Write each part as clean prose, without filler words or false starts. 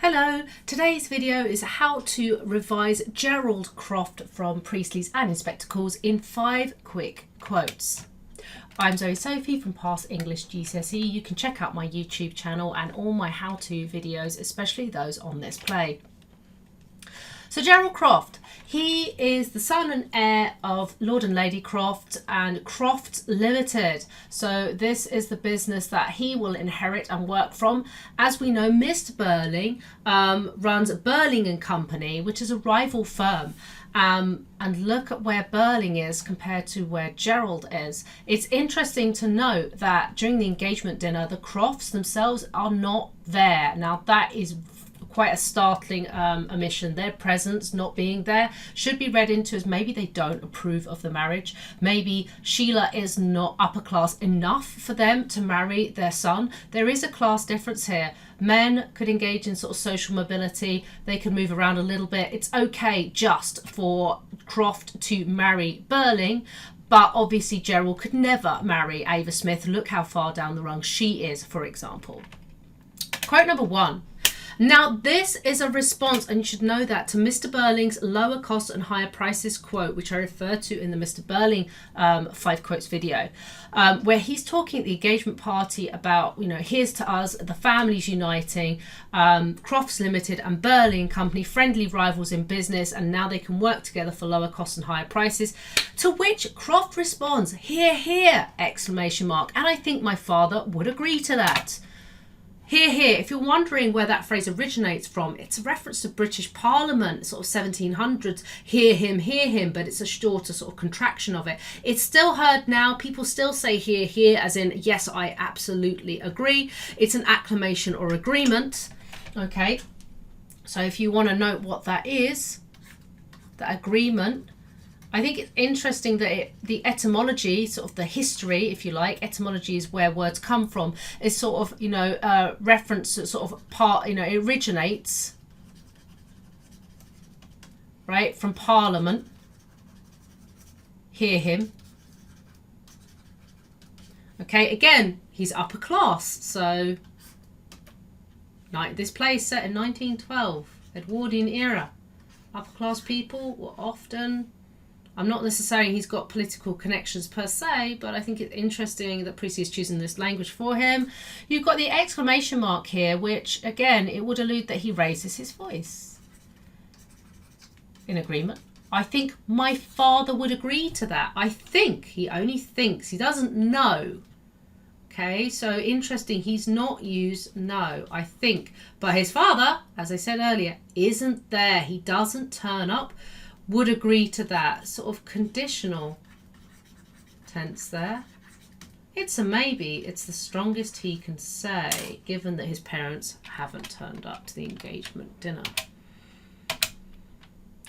Hello, today's video is how to revise Gerald Croft from Priestley's and in Spectacles in 5 quick quotes. I'm Sophie from Past English GCSE. You can check out my YouTube channel and all my how-to videos, especially those on this play. So Gerald Croft, he is the son and heir of Lord and Lady Croft and Croft Limited. So this is the business that he will inherit and work from. As we know, Mr. Birling runs Birling and Company, which is a rival firm. And look at where Birling is compared to where Gerald is. It's interesting to note that during the engagement dinner, the Crofts themselves are not there. Now that is quite a startling omission. Their presence not being there should be read into as maybe they don't approve of the marriage. Maybe Sheila is not upper class enough for them to marry their son. There is a class difference here. Men could engage in sort of social mobility. They could move around a little bit. It's okay just for Croft to marry Birling, but obviously Gerald could never marry Eva Smith. Look how far down the rung she is, for example. Quote number 1. Now this is a response, and you should know that, to Mr. Birling's lower cost and higher prices quote, which I referred to in the Mr. Birling 5 quotes video, where he's talking at the engagement party about, you know, here's to us, the families uniting, Crofts Limited and Birling Company, friendly rivals in business, and now they can work together for lower costs and higher prices. To which Croft responds, "Hear, hear!" exclamation mark. And I think my father would agree to that. Hear, hear. If you're wondering where that phrase originates from, it's a reference to British Parliament, sort of 1700s, hear him, but it's a shorter sort of contraction of it. It's still heard now. People still say hear, hear, as in, yes, I absolutely agree. It's an acclamation or agreement. Okay, so if you want to note what that is, the agreement, I think it's interesting that the etymology, sort of the history, if you like, etymology is where words come from, is sort of, you know, reference to sort of part, you know, it originates, right, from Parliament. Hear him. Okay, again, he's upper class, so this play is set in 1912, Edwardian era. Upper class people were often, I'm not necessarily he's got political connections per se, but I think it's interesting that Priestley is choosing this language for him. You've got the exclamation mark here, which again, it would allude that he raises his voice. In agreement. I think my father would agree to that. I think, he only thinks, he doesn't know. Okay, so interesting, he's not used no, I think. But his father, as I said earlier, isn't there. He doesn't turn up. Would agree to that. Sort of conditional tense there. It's a maybe. It's the strongest he can say, given that his parents haven't turned up to the engagement dinner.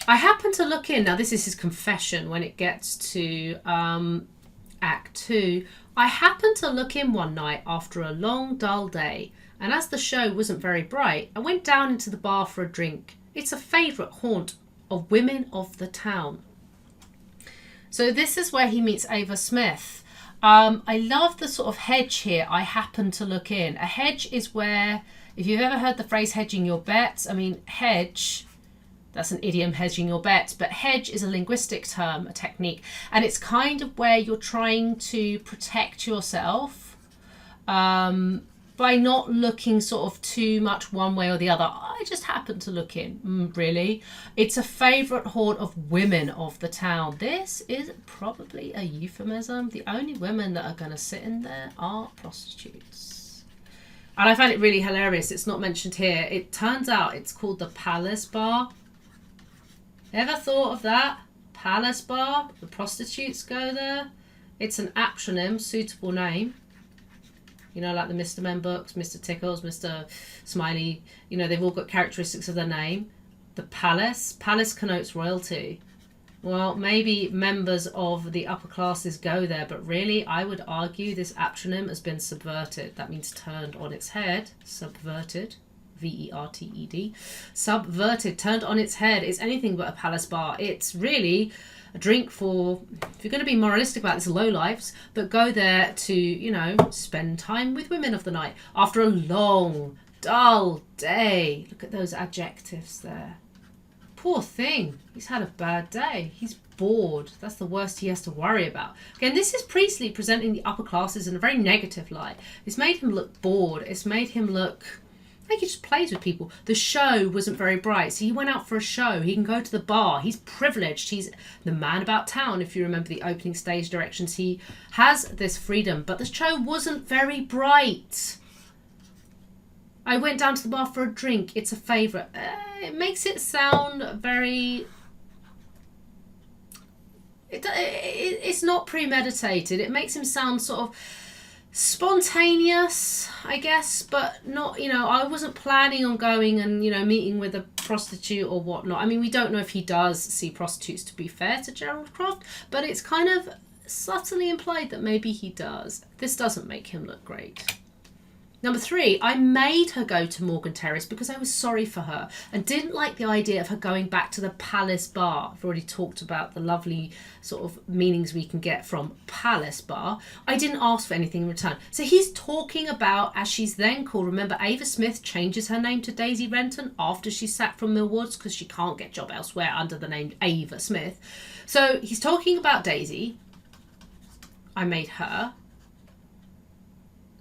I happen to look in, now this is his confession when it gets to Act 2. I happened to look in one night after a long, dull day, and as the show wasn't very bright, I went down into the bar for a drink. It's a favourite haunt of women of the town. So this is where he meets Eva Smith. I love the sort of hedge here. I happen to look in. A hedge is where, if you've ever heard the phrase hedging your bets, I mean, hedge, that's an idiom, hedging your bets, but hedge is a linguistic term, a technique, and it's kind of where you're trying to protect yourself by not looking sort of too much one way or the other. I just happen to look in, really. It's a favourite haunt of women of the town. This is probably a euphemism. The only women that are going to sit in there are prostitutes. And I find it really hilarious. It's not mentioned here. It turns out it's called the Palace Bar. Ever thought of that? Palace Bar? The prostitutes go there? It's an aptronym, suitable name. You know, like the Mr. Men books, Mr. Tickles, Mr. Smiley, you know, they've all got characteristics of their name. The palace connotes royalty. Well, maybe members of the upper classes go there, but really, I would argue this aptronym has been subverted. That means turned on its head, subverted, V-E-R-T-E-D. Subverted, turned on its head. It's anything but a palace bar. It's really a drink for, if you're going to be moralistic about this, lowlifes, but go there to, you know, spend time with women of the night after a long dull day. Look at those adjectives there. Poor thing. He's had a bad day. He's bored. That's the worst he has to worry about. Again, this is Priestley presenting the upper classes in a very negative light. It's made him look bored. It's made him look like he just plays with people. The show wasn't very bright, so he went out for a show. He can go to the bar. He's privileged. He's the man about town. If you remember the opening stage directions, he has this freedom, but the show wasn't very bright. I went down to the bar for a drink. It's a favourite. It makes it sound very... It's not premeditated. It makes him sound sort of spontaneous, I guess, but not, I wasn't planning on going and, meeting with a prostitute or whatnot. I mean, we don't know if he does see prostitutes, to be fair to Gerald Croft, but it's kind of subtly implied that maybe he does. This doesn't make him look great. Number 3, I made her go to Morgan Terrace because I was sorry for her and didn't like the idea of her going back to the Palace Bar. I've already talked about the lovely sort of meanings we can get from Palace Bar. I didn't ask for anything in return. So he's talking about, as she's then called, remember Eva Smith changes her name to Daisy Renton after she's sacked from Mill Woods because she can't get a job elsewhere under the name Eva Smith. So he's talking about Daisy. I made her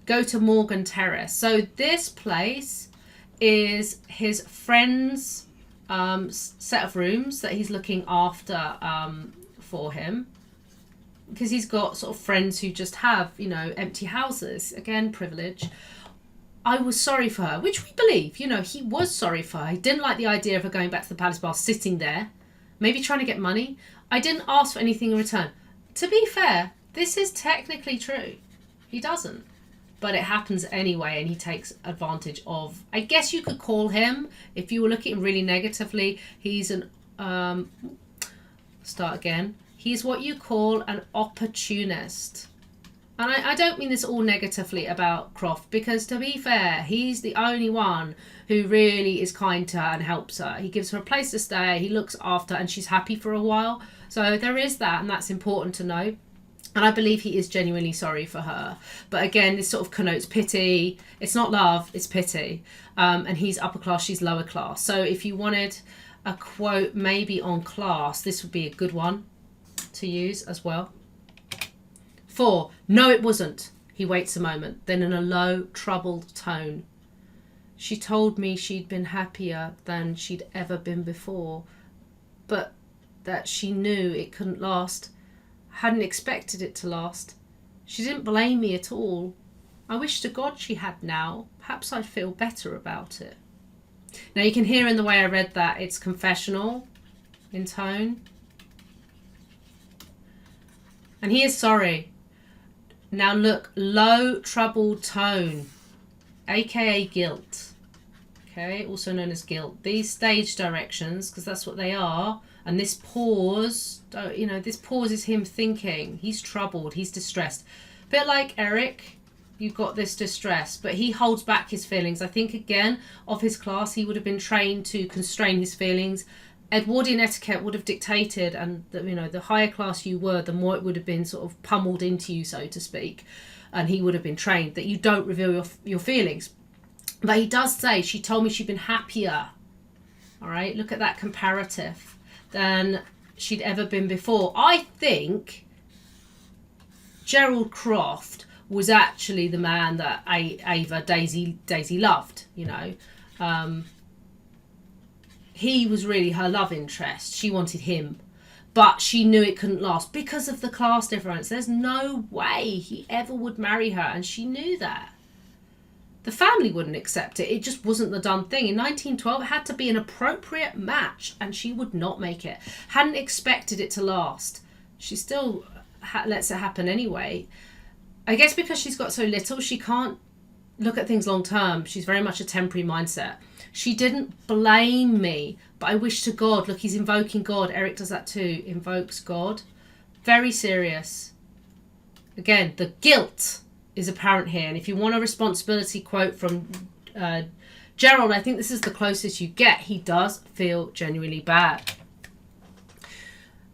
go to Morgan Terrace. So this place is his friend's set of rooms that he's looking after for him, because he's got sort of friends who just have, empty houses. Again, privilege. I was sorry for her, which we believe, he was sorry for her. He didn't like the idea of her going back to the Palace Bar, sitting there, maybe trying to get money. I didn't ask for anything in return. To be fair, this is technically true. He doesn't. But it happens anyway, and he takes advantage of, I guess you could call him, if you were looking really negatively, he's an, he's what you call an opportunist. And I don't mean this all negatively about Croft, because to be fair, he's the only one who really is kind to her and helps her. He gives her a place to stay, he looks after her, and she's happy for a while. So there is that, and that's important to know. And I believe he is genuinely sorry for her. But again, this sort of connotes pity. It's not love, it's pity. And he's upper class, she's lower class. So if you wanted a quote maybe on class, this would be a good one to use as well. 4, no, it wasn't. He waits a moment. Then in a low, troubled tone, she told me she'd been happier than she'd ever been before, but that she knew it couldn't last. Hadn't expected it to last. She didn't blame me at all. I wish to God she had now. Perhaps I'd feel better about it. Now you can hear in the way I read that it's confessional in tone. And he is sorry. Now look, low troubled tone, aka guilt. Okay, also known as guilt. These stage directions, because that's what they are. And this pause, this pause is him thinking. He's troubled, he's distressed. A bit like Eric, you've got this distress, but he holds back his feelings. I think, again, of his class, he would have been trained to constrain his feelings. Edwardian etiquette would have dictated, and the higher class you were, the more it would have been sort of pummeled into you, so to speak. And he would have been trained that you don't reveal your feelings. But he does say, she told me she'd been happier. All right, look at that comparative. Than she'd ever been before. I think Gerald Croft was actually the man that Daisy loved, He was really her love interest. She wanted him. But she knew it couldn't last because of the class difference. There's no way he ever would marry her, and she knew that. The family wouldn't accept it. It just wasn't the done thing. In 1912, it had to be an appropriate match, and she would not make it. Hadn't expected it to last. She still lets it happen anyway. I guess because she's got so little, she can't look at things long term. She's very much a temporary mindset. She didn't blame me, but I wish to God. Look, he's invoking God. Eric does that too. Invokes God. Very serious. Again, the guilt is apparent here. And if you want a responsibility quote from Gerald, I think this is the closest you get. He does feel genuinely bad.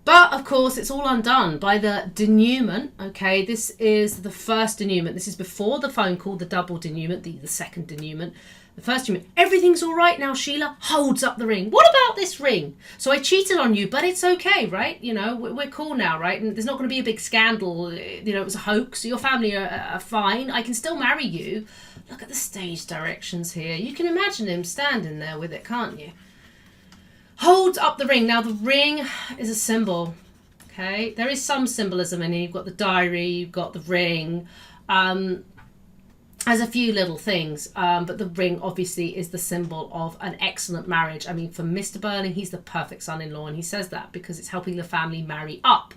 But, of course, it's all undone by the denouement. Okay, this is the first denouement. This is before the phone call, the double denouement, the second denouement. The first human, everything's all right now, Sheila, holds up the ring. What about this ring? So I cheated on you, but it's okay, right? You know, we're cool now, right? And there's not going to be a big scandal. You know, it was a hoax. Your family are fine. I can still marry you. Look at the stage directions here. You can imagine him standing there with it, can't you? Holds up the ring. Now, the ring is a symbol, okay? There is some symbolism in it. You've got the diary, you've got the ring. There's a few little things, but the ring obviously is the symbol of an excellent marriage. I mean, for Mr. Birling, he's the perfect son-in-law, and he says that because it's helping the family marry up.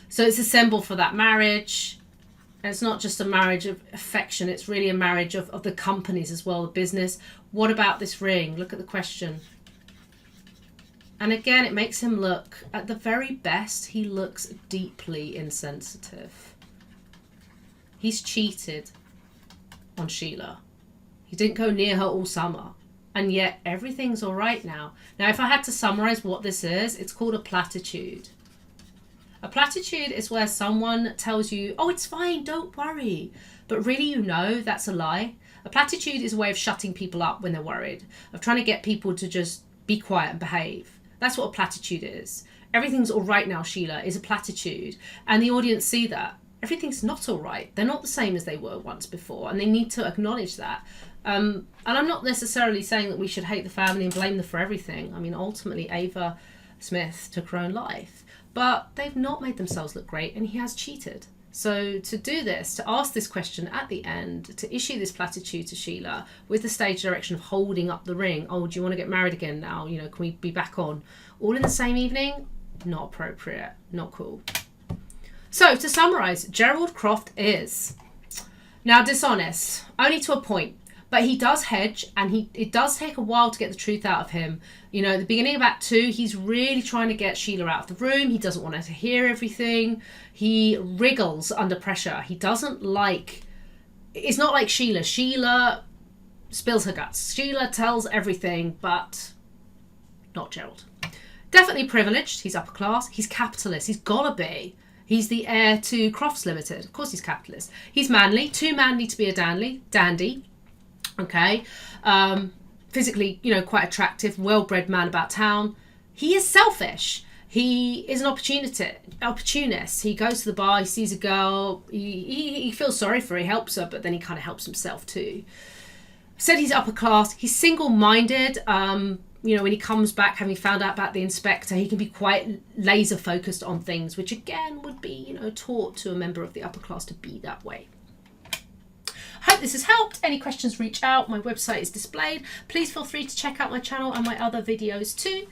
So it's a symbol for that marriage. And it's not just a marriage of affection, it's really a marriage of the companies as well, the business. What about this ring? Look at the question. And again, it makes him look, at the very best, he looks deeply insensitive. He's cheated on Sheila. He didn't go near her all summer, and yet everything's all right now. Now, if I had to summarize what this is, it's called a platitude. A platitude is where someone tells you, oh, it's fine, don't worry, but really, you know, that's a lie. A platitude is a way of shutting people up when they're worried, of trying to get people to just be quiet and behave. That's what a platitude is. Everything's all right now, Sheila, is a platitude, and the audience see that. Everything's not all right. They're not the same as they were once before, and they need to acknowledge that. And I'm not necessarily saying that we should hate the family and blame them for everything. I mean, ultimately, Eva Smith took her own life, but they've not made themselves look great, and he has cheated. So to do this, to ask this question at the end, to issue this platitude to Sheila with the stage direction of holding up the ring, oh, do you want to get married again now? You know, can we be back on? All in the same evening? Not appropriate, not cool. So, to summarise, Gerald Croft is now dishonest, only to a point, but he does hedge, and it does take a while to get the truth out of him. You know, at the beginning of Act 2, he's really trying to get Sheila out of the room. He doesn't want her to hear everything. He wriggles under pressure. He doesn't like, it's not like Sheila. Sheila spills her guts. Sheila tells everything, but not Gerald. Definitely privileged. He's upper class. He's capitalist. He's gotta be. He's the heir to Crofts Limited. Of course he's capitalist. He's manly, too manly to be a dandy. Okay. Physically, you know, quite attractive, well-bred man about town. He is selfish. He is an opportunist. He goes to the bar, he sees a girl, he feels sorry for her, he helps her, but then he kind of helps himself too. Said he's upper class. He's single-minded. You know, when he comes back, having found out about the inspector, he can be quite laser focused on things, which again would be, you know, taught to a member of the upper class to be that way. Hope this has helped. Any questions, reach out. My website is displayed. Please feel free to check out my channel and my other videos too.